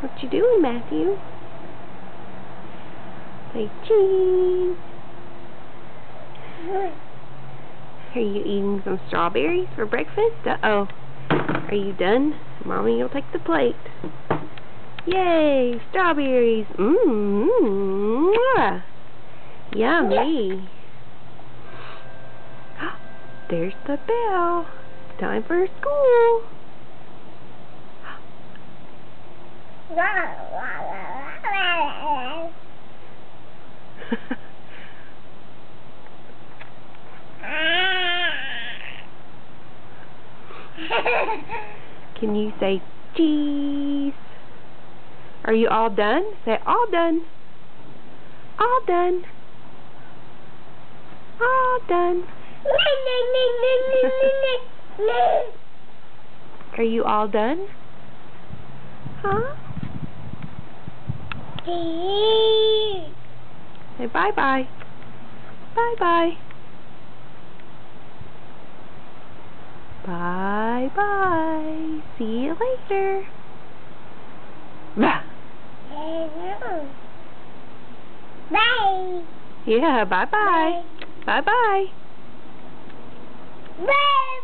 What you doing, Matthew? Say cheese. Are you eating some strawberries for breakfast? Uh-oh. Are you done? Mommy will take the plate. Yay! Strawberries! Mmm! Yummy! There's the bell. It's time for school. Can you say cheese? Are you all done? Say all done. All done. All done. Are you all done? Huh? Say bye-bye. Bye-bye. Bye-bye. See you later. Bye. Yeah, bye-bye. Bye-bye. Bye.